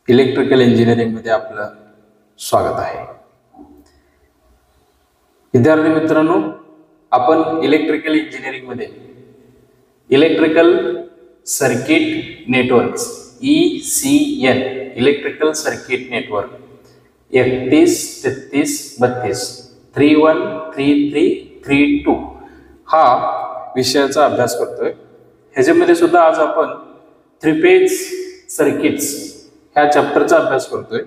Electrical engineering मध्ये आपलं स्वागत आहे. विद्यार्थी मित्रांनो, आपण इलेक्ट्रिकल इंजिनिअरिंग मध्ये electrical circuit networks ECN electrical circuit network 31, 33, 32 31, 33, 32 हा विषयाचा अभ्यास करतोय. ह्याच्यामध्ये सुद्धा आज आपण 3 फेज सर्किट्स ह्या चॅप्टरचा अभ्यास करतोय.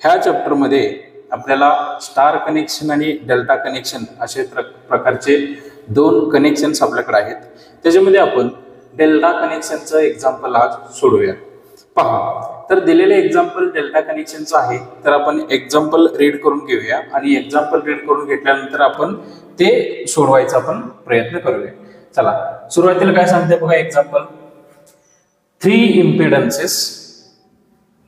ह्या चॅप्टरमध्ये आपल्याला स्टार कनेक्शन आणि डेल्टा कनेक्शन असे प्रकारचे 2 कनेक्शन्स आपल्याकडे आहेत. त्याच्यामध्ये आपण डेल्टा कनेक्शनचं एक्झाम्पल आज सोडूया. पहा, तर दिलेले एक्झाम्पल डेल्टा कनेक्शनचं आहे, तर आपण एक्झाम्पल रीड करून घेऊया आणि एक्झाम्पल रीड करून घेतल्यानंतर आपण ते सोडवायचा आपण प्रयत्न करूया. चला, सुरुवातीला काय सांगते बघा एक्झाम्पल. 3 इम्पिडन्सेस.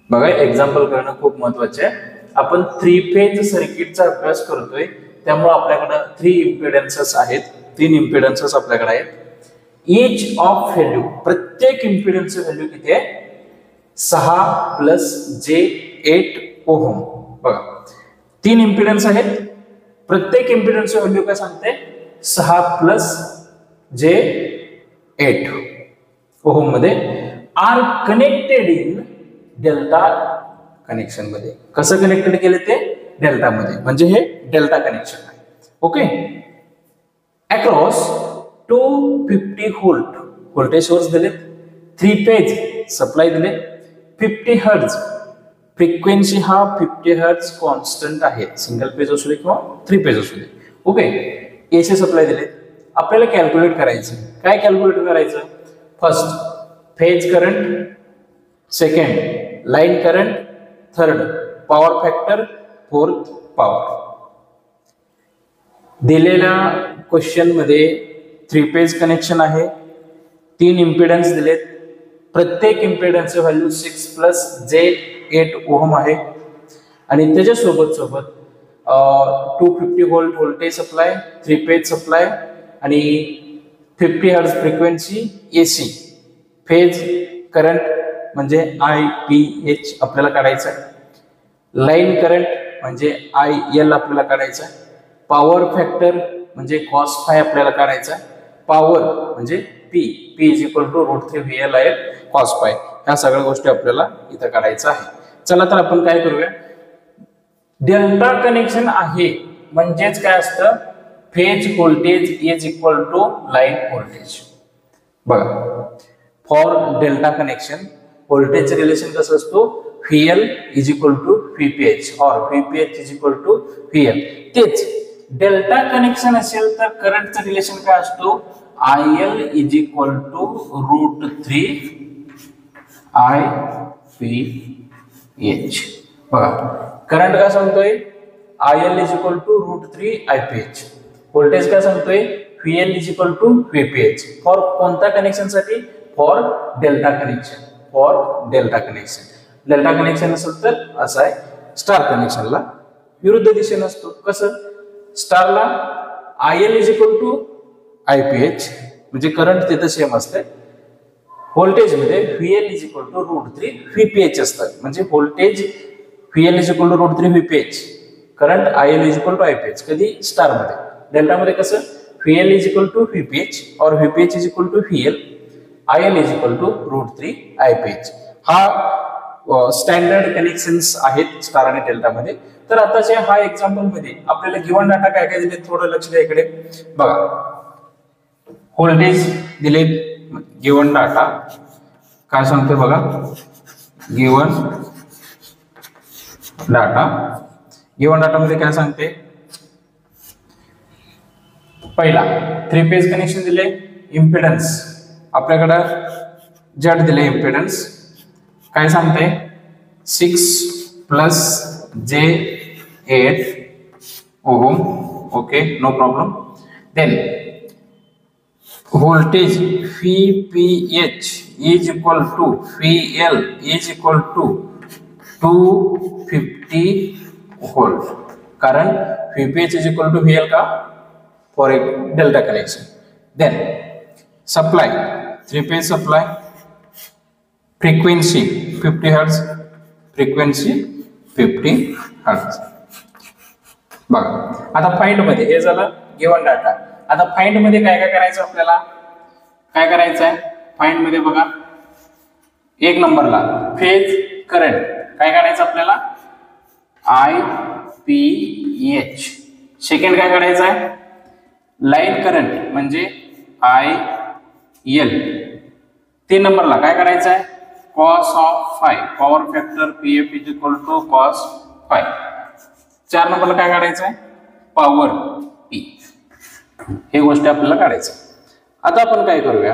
बघा, एक्झाम्पल करणं खूप महत्वाचे आहे. आपण 3 फेज सर्किटचा अभ्यास करतोय, त्यामुळे आपल्याकडे 3 इम्पिडन्सेस आहेत. 3 इम्पिडन्सेस आपल्याकडे आहेत. ईच ऑफ व्हॅल्यू, प्रत्येक इम्पिडन्सची व्हॅल्यू किती आहे? 6 + j8 ओहम. बघा, 3 इम्पिडन्स आहेत. प्रत्येक इम्पिडन्सची व्हॅल्यू काय सांगते? 6 + j8 ओहम मध्ये are connected in delta connection मध्ये. कसं कनेक्टेड केले ते? डेल्टा मध्ये, म्हणजे हे डेल्टा कनेक्शन आहे. Okay. Across 250 volt voltage source दिले. 3 फेज सप्लाय दिले. 50 हर्ट्ज फ्रिक्वेन्सी, हा 50 हर्ट्ज कॉन्स्टंट आहे, सिंगल फेज असू दे किंवा 3 फेज असू दे. ओके. एसी सप्लाय दिले. आपल्याला कॅल्क्युलेट करायचं. काय कॅल्क्युलेट करायचं? First phase current, second line current, third power factor, fourth power. दिलेल्या क्वेश्चन मध्ये 3 फेज कनेक्शन आहे. 3 इम्पिडन्स दिलेत. प्रत्येक इम्पिडन्सची व्हॅल्यू 6 + j8 ओहम आहे आणि त्याच्या सोबत 250 volt voltage supply, 3 phase supply आणि 50 hertz frequency AC. Phase current म्हणजे IPH आपल्याला काढायचा आहे. लाईन करंट म्हणजे IL आपल्याला काढायचा आहे. पॉवर फॅक्टर म्हणजे cos phi आपल्याला काढायचा आहे. पॉवर म्हणजे P = √3 VL cos phi. ह्या सगळ्या गोष्टी आपल्याला इथं काढायचं आहे. चला, तर आपण काय करूया. डेल्टा कनेक्शन आहे म्हणजेच काय असतं? Phase voltage = line voltage. बघा, for delta connection voltage relation कसं असतो? VL = VPH और VPH = VL. तेच डेल्टा कनेक्शन असेल तर करंटचं रिलेशन काय असतो? IL = √3 IPH. बघा, करंट काय सांगतोय? IL = √3 IPH. व्होल्टेज काय सांगतोय? VL = VPH. फॉर कोणत्या कनेक्शन साठी? For delta connection. For delta connection. Delta connection असेल तर असं आहे. स्टार कनेक्शनला विरुद्ध दिशेने असतो. कसं? स्टारला IL = IPH म्हणजे करंट तिथं सेम असते. व्होल्टेज मध्ये VL = √3 VPH असतात. म्हणजे voltage VL = √3 VPH, current IL = IPH. कधी? स्टार मध्ये. डेल्टा मध्ये कसं? VL = VPH और VPH = VL, IL = √3 IPH. हा स्टँडर्ड कनेक्शन्स आहेत स्टार आणि डेल्टा मध्ये. तर आताच्या हा एक्झाम्पल मध्ये आपल्याला गिवन डाटा काय काय दिले थोडं लक्ष द्या इकडे. बघा, व्होल्टेज दिले. गिवन डाटा काय सांगतोय बघा. गिवन डाटा मध्ये काय सांगते? पहिला 3 फेज कनेक्शन दिले. इम्पिडन्स आपल्याकडं Z दिले. इम्पिडन्स काय सांगते? 6 + j8 ohm. Okay, no problem. Then voltage VPH = VL = 250 volt. कारण VPH = VL का? For a delta connection. Then supply 3 phase supply, frequency 50 hertz, frequency 50 hertz. बघा आता फाइंड मध्ये हे झालं गिवन डाटा. आता फाइंड मध्ये काय काय करायचं आपल्याला, काय करायचं आहे फाइंड मध्ये बघा. एक नंबरला फेज करंट काय काढायचं आपल्याला, IPH. सेकंड काय काढायचं आहे, लाईन करंट म्हणजे IL. 3 नंबरला काय काढायचं आहे, cos of five, power factor PF = cos five. 4 नंबरला काय काढायचं आहे, पॉवर P. हे गोष्टी आपल्याला काढायचं. आता आपण काय करूया,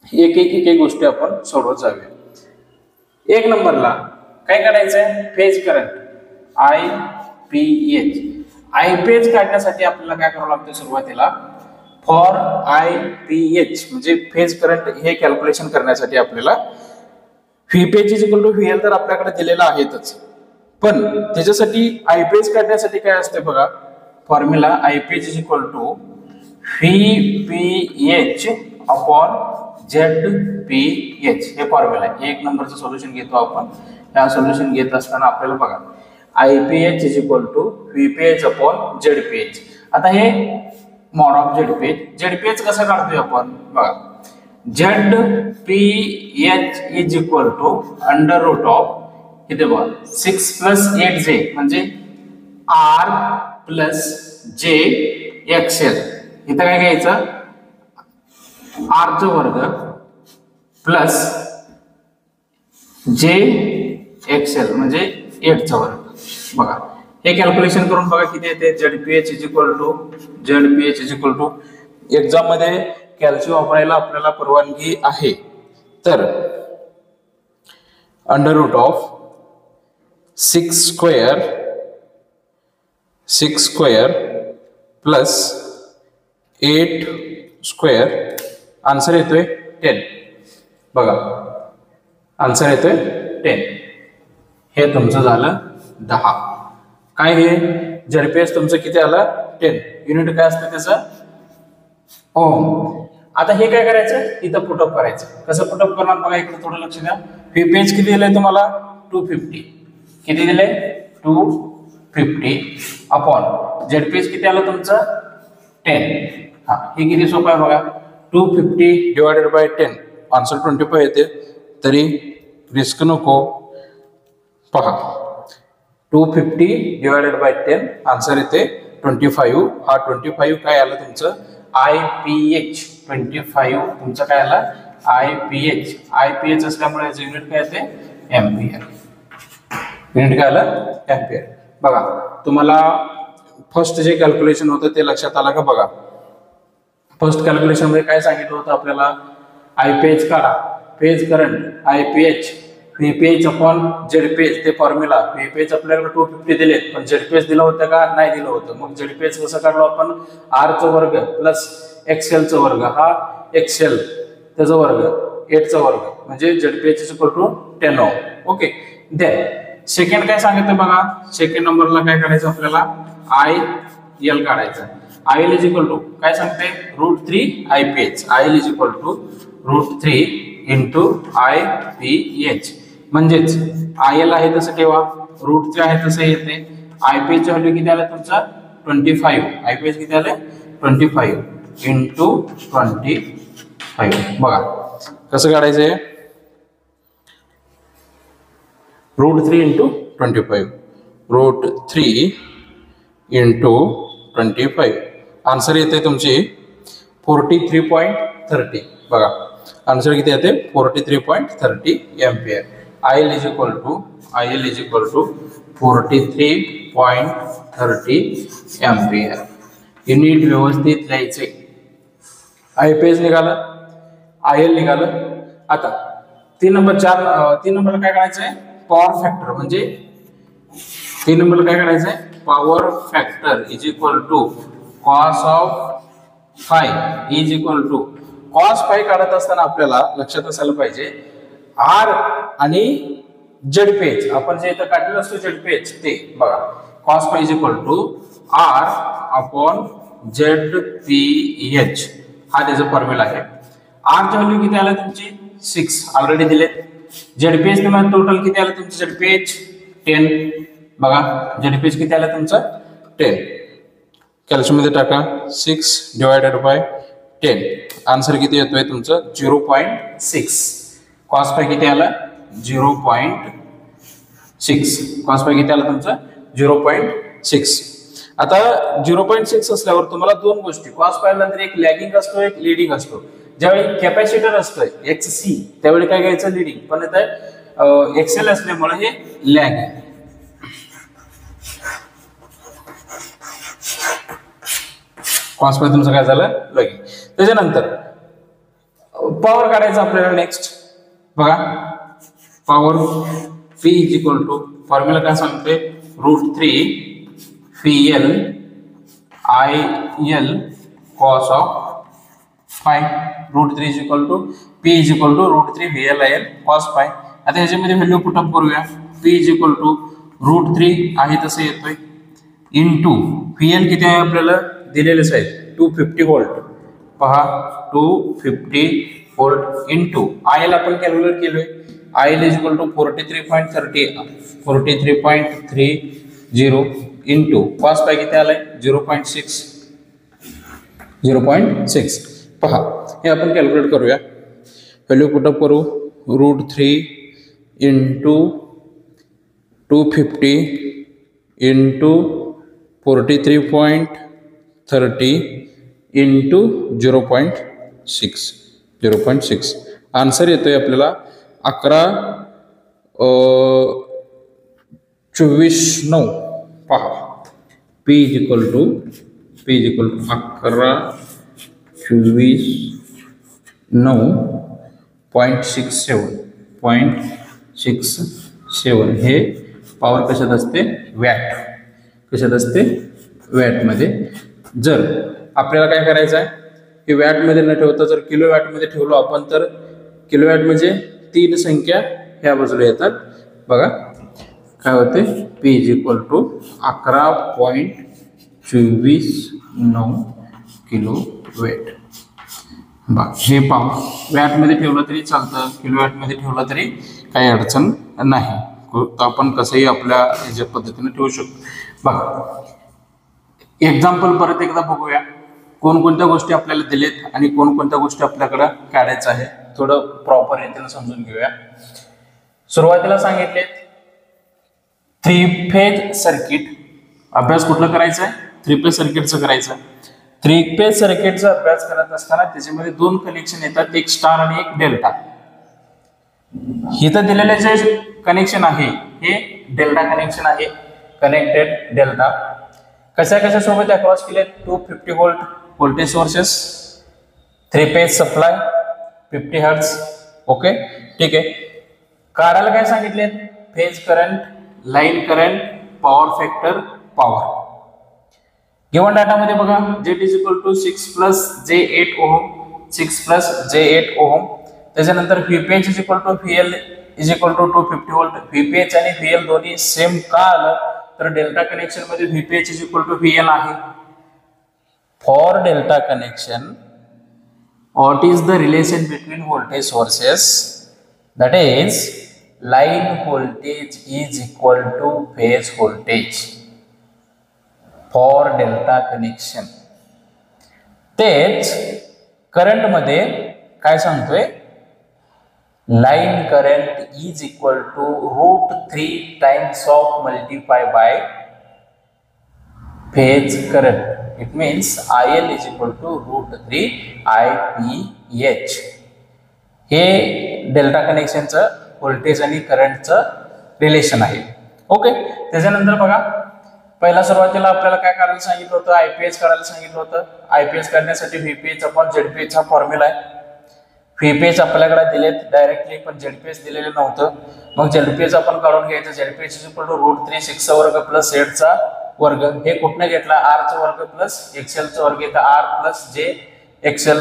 एक गोष्टी आपण सोडवत जाऊया. 1 नंबरला काय काढायचं आहे, फेज करंट IPH. IPH काढण्यासाठी आपल्याला काय करावं लागतं, सुरुवातीला फॉर IPH म्हणजे फेज करंट हे कॅल्क्युलेशन करण्यासाठी आपल्याला VPH = VL तर आपल्याकडे दिलेला आहेतच, पण त्याच्यासाठी IPH काढण्यासाठी काय असते बघा, formula IPH = VPH upon ZPH. हे फॉर्म्युला आहे. 1 नंबरचं सोल्युशन घेतो आपण. या सोल्युशन घेत असताना आपल्याला बघा IPH = VPH अपॉन ZPH. आता हे मॉड ऑफ ZPH कसं काढतोय आपण बघा, ZPH = इथे बघा 6 + 8J म्हणजे R + J XL. इथं काय घ्यायचं, R² प्लस J XL म्हणजे 8² बघा. हे कॅल्क्युलेशन करून बघा किती येते. ZPH = एक्झाम मध्ये कॅल्सी वापरायला आपल्याला परवानगी आहे, तर √6² प्लस 8² आन्सर येतोय 10. बघा आन्सर येतोय 10. हे तुमचं झालं 10. काय हे ZPH तुमचं किती आलं, 10. युनिट काय असतं त्याचं, ओम. आता हे काय करायचं, इथं पुटअप करायचं. कसं पुटअप करणार बघा, इकडे थोडं लक्ष द्या. VPH किती दिलंय तुम्हाला, 250. किती दिलंय, 250 अपॉन ZPH किती आलं तुमचं, 10. हा हे किती सोपं आहे बघा, 250 / 10 आन्सर 25 येते. तरी रिस्क नको, पहा 250 / 10 आन्सर येते 25. हा 25 काय आलं तुमचं, IPH. 25 तुमचं काय आलं, IPH असल्यामुळे युनिट काय येते, एम्पियर. युनिट काय आलं, एम्पियर. बघा तुम्हाला फर्स्ट जे कॅल्क्युलेशन होतं ते लक्षात आलं का बघा. फर्स्ट कॅल्क्युलेशन मध्ये काय सांगितलं होतं आपल्याला, IPH काढा, phase current IPH, VPH upon ZPH. ते फॉर्म्युला VPH आपल्याकडे 250 दिले, पण ZPH दिलं होतं का, नाही दिलं होतं. मग ZPH कसं काढलो आपण, R² प्लस XL². हा XL त्याचा वर्ग 8² म्हणजे ZPH = 10 Ω. ओके. देन सेकंड काय सांगितलं बघा, सेकंड नंबरला काय काढायचं आपल्याला, IL काढायचं. IL = काय सांगते, √3 IPH. IL = √3 IPH. म्हणजेच IL आहे तसं ठेवा, √3 आहे तसं येते. IPH ची व्हॅल्यू किती आलं तुमचं, 25. IPH किती आलं, 25 × 25. बघा कसं काढायचंय, √3 × 25. √3 × 25 आन्सर येते तुमची 43.30. बघा आन्सर किती येते, 43.30 एम्पियर. IL = 43.30 ampere. युनिट व्यवस्थित लिहायचे. IPH निघालं, IL निघालं. आता 3 नंबरला काय करायचंय, पॉवर फॅक्टर. म्हणजे 3 नंबरला काय करायचंय, power factor = cos of five cos five काढत असताना आपल्याला लक्षात असायला पाहिजे, R आणि ZPH आपण जे इथं काढलेलं असतो ZPH ते बघा, cos five R upon ZPH. हा त्याचा फॉर्म्युला आहे. R ची व्हॅल्यू किती आला तुमची, 6 ऑलरेडी दिले. ZPH तुम्हाला टोटल किती आलं तुमचं ZPH 10 बघा ZPH किती आलं तुमचं 10 कॅल्शियम मध्ये टाका 6 डिवायडेड बाय 10 आन्सर किती येतोय तुमचं 0.6 कॉस फाय किती आला 0.6 कॉस फाय किती आला तुमचं 0.6 आता 0.6 असल्यावर तुम्हाला दोन गोष्टी कॉस फाय नंतर एक लॅगिंग असतो एक लीडिंग असतो ज्यावेळी कॅपॅसिटर असतोय XC त्यावेळी काय घ्यायचं लीडिंग पण इथे XL असल्यामुळे हे लॅगिंग कॉस फाय तुमचं काय झालं लॅगिंग त्याच्यानंतर पॉवर काढायचं आपल्याला नेक्स्ट बघा power P is equal to formula काय सांगते √3 VL IL cos of phi √3 is equal to P is equal to √3 VL IL cos phi आता ह्याच्यामध्ये व्हॅल्यू पुट अप करूया P इज इक्वल टू √3 आहे तसं येतोय इनटू VL किती आहे आपल्याला दिलेलेच आहे 250 व्होल्ट पहा 250 व्होल्ट इनटू IL आपण कॅल्क्युलेट केलोय IL is equal to 43.30 into cos phi किती आलाय 0.6 पहा हे आपण कॅल्क्युलेट करूया व्हॅल्यू पुट अप करू √3 इंटू 250 इंटू 43.30 इंटू 0.6 आन्सर येतोय आपल्याला 11/24/9 पहा P इज इक्वल टू 11/24/9.67 हे पॉवर कशात असते कशात असते वॅटमध्ये जर आपल्याला काय करायचं आहे की वॅटमध्ये न ठेवता जर किलोवॅटमध्ये ठेवलो आपण तर किलोवॅट म्हणजे 3 संख्या ह्या बाजूला येतात बघा काय होते P is equal to 11.24/9 kilowatt हे पॉवर वॅटमध्ये ठेवलं तरी चालतं किलोवॅटमध्ये ठेवलं तरी काही अडचण नाही आपण कसंही आपल्या ह्याच्या पद्धतीने ठेवू शकतो बघा एक्झाम्पल परत एकदा बघूया कोणकोणत्या गोष्टी आपल्याला दिलेत आणि कोणकोणत्या गोष्टी आपल्याकडे काढायचं आहे थोडं प्रॉपर रीतीने समजून घेऊया सुरुवातीला सांगितलेत 3 फेज सर्किट अभ्यास कुठला करायचा आहे 3 फेज सर्किटचं करायचं 3 फेज सर्किटचा अभ्यास करत असताना त्याच्यामध्ये 2 कनेक्शन येतात एक स्टार आणि एक डेल्टा इथं दिलेले जे कनेक्शन आहे हे डेल्टा कनेक्शन आहे कनेक्टेड डेल्टा कशा सोबत अक्रॉस केले 250 volt voltage sources 3 phase supply 50 hertz okay ठीक आहे काढायला काय सांगितले phase current line current power factor power given data मध्ये बघा Z is equal to 6 + j8 ohm 6 + j8 ohm त्याच्यानंतर VPH is equal to VL is equal to 250 volt VPH आणि VL दोन्ही सेम का आलं तर डेल्टा कनेक्शन मध्ये VPH is equal to VL आहे for delta connection what is the relation between voltage sources that is line voltage is equal to phase voltage for delta connection तेच current मध्ये काय सांगतोय line current is equal to √3 times of multiply by phase current it means IL is equal to √3 IPH हे delta कनेक्शनचं voltage आणि करंटचं relation आहे okay त्याच्यानंतर बघा पहिला सुरुवातीला आपल्याला काय करायला सांगितलं होतं IPH काढायला सांगितलं होतं IPH काढण्यासाठी VPH अपॉन ZPH चा फॉर्म्युला आहे VPH आपल्याकडे दिलेत डायरेक्टली पण ZPH दिलेलं नव्हतं मग ZPH आपण काढून घ्यायचं ZPH इज इक्वल टू √3 6 चा वर्ग प्लस 8 चा वर्ग हे कुठनं घेतला R चा वर्ग प्लस XL चा वर्ग इथं R प्लस j XL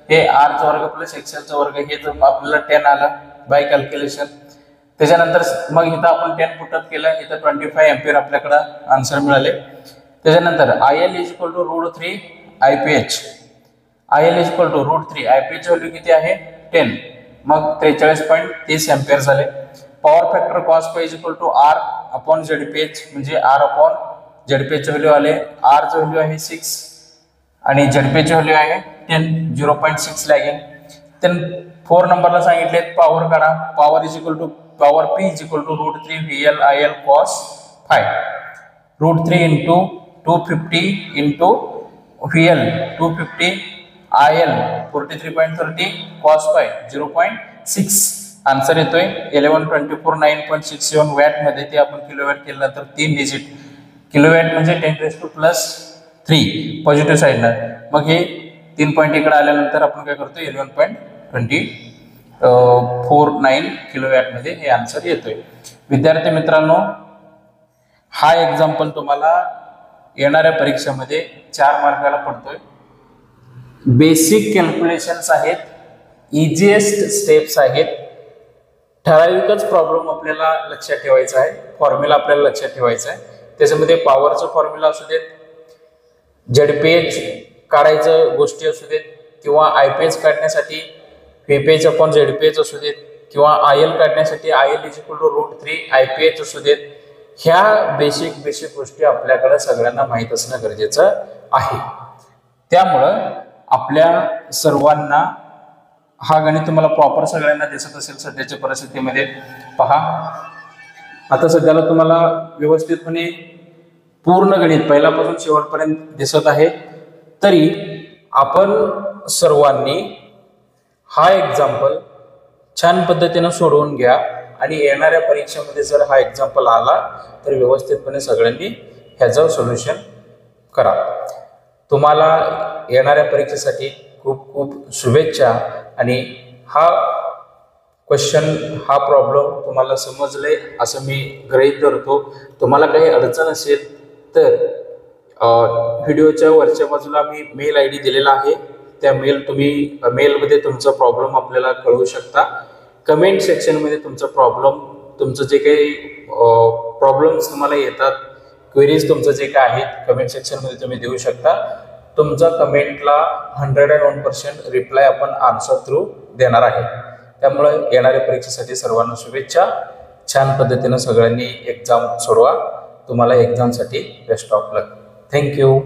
हे R चा वर्ग प्लस XL चा वर्ग हे जर आपल्याला 10 आलं बाय कॅल्क्युलेशन त्याच्यानंतर मग इथं आपण 10 पुट अप केलं इथं 25 एम्पियर आपल्याकडे आन्सर मिळाले त्याच्यानंतर IL is equal to √3 IPH IL is equal to √3 IPH value किती आहे 10 मग 43.30 एम्पियर झाले. Power factor cos phi is equal to R upon ZPH, म्हणजे आर अपॉन झेडपीएच व्हॅल्यू आले. आर ची व्हॅल्यू आहे 6 आणि झेडपीएच व्हॅल्यू आहे 10, 0.6 लॅगिंग. then 4 नंबरला सांगितले पॉवर काढा. Power is equal to power P is equal to √3 VL IL cos phi. √3 into 250 into VL 250 IL 43.30 cos phi 0.6. Answer येतोय 1124 9.67 वॅट मध्ये. ते आपण किलोवॅट केलं तर 3 डिजिट किलोवॅट म्हणजे 10⁻³ पॉझिटिव्ह साईडनं. मग हे 3 पॉईंट इकडे आल्यानंतर आपण काय करतो 11.49 किलोवॅट मध्ये हे आन्सर येतोय. विद्यार्थी मित्रांनो, हा एक्झाम्पल तुम्हाला येणाऱ्या परीक्षेमध्ये 4 मार्काला पडतोय. बेसिक कॅल्क्युलेशन्स आहेत, इझिएस्ट स्टेप्स आहेत, ठराविकच प्रॉब्लेम आपल्याला लक्षात ठेवायचा आहे, फॉर्म्युला आपल्याला लक्षात ठेवायचा आहे. त्याच्यामध्ये पॉवरचं फॉर्म्युला असू देत, झेडपीएच काढायचं गोष्टी असू देत, किंवा आयपीएच काढण्यासाठी व्हीपीएच अपॉन झेडपीएच असू देत, किंवा आयएल काढण्यासाठी IL is equal to √3 IPH असू देत. ह्या बेसिक गोष्टी आपल्याकडे सगळ्यांना माहीत असणं गरजेचं आहे. त्यामुळं आपल्या सर्वांना हा गणित तुम्हाला प्रॉपर सगळ्यांना दिसत असेल सध्याच्या परिस्थितीमध्ये. पहा, आता सध्याला तुम्हाला व्यवस्थितपणे पूर्ण गणित पहिल्यापासून शेवटपर्यंत दिसत आहे. तरी आपण सर्वांनी हा एक्झाम्पल छान पद्धतीनं सोडवून घ्या आणि येणाऱ्या परीक्षेमध्ये जर हा एक्झाम्पल आला तर व्यवस्थितपणे सगळ्यांनी ह्याचं सोल्युशन करा. तुम्हाला येणाऱ्या परीक्षेसाठी खूप खूप शुभेच्छा. आणि हा क्वेश्चन, हा प्रॉब्लेम तुम्हाला समजले असं मी गृहीत धरतो. तुम्हाला काही अडचण असेल तर व्हिडिओच्या वरच्या बाजूला मी मेल ID दिलेला आहे. त्या मेलमध्ये तुमचा प्रॉब्लेम आपल्याला कळवू शकता. कमेंट सेक्शनमध्ये तुमचं जे काही प्रॉब्लेम्स तुम्हाला येतात, क्वेरीज तुमचं जे काय आहेत कमेंट सेक्शनमध्ये तुम्ही देऊ शकता. तुमचा कमेंटला 101% रिप्लाय आपण आन्सर थ्रू देणार आहे. त्यामुळे येणाऱ्या परीक्षेसाठी सर्वांना शुभेच्छा. छान पद्धतीनं सगळ्यांनी एक्झाम सोडवा. तुम्हाला एक्झामसाठी बेस्ट ऑफ लक. थँक्यू.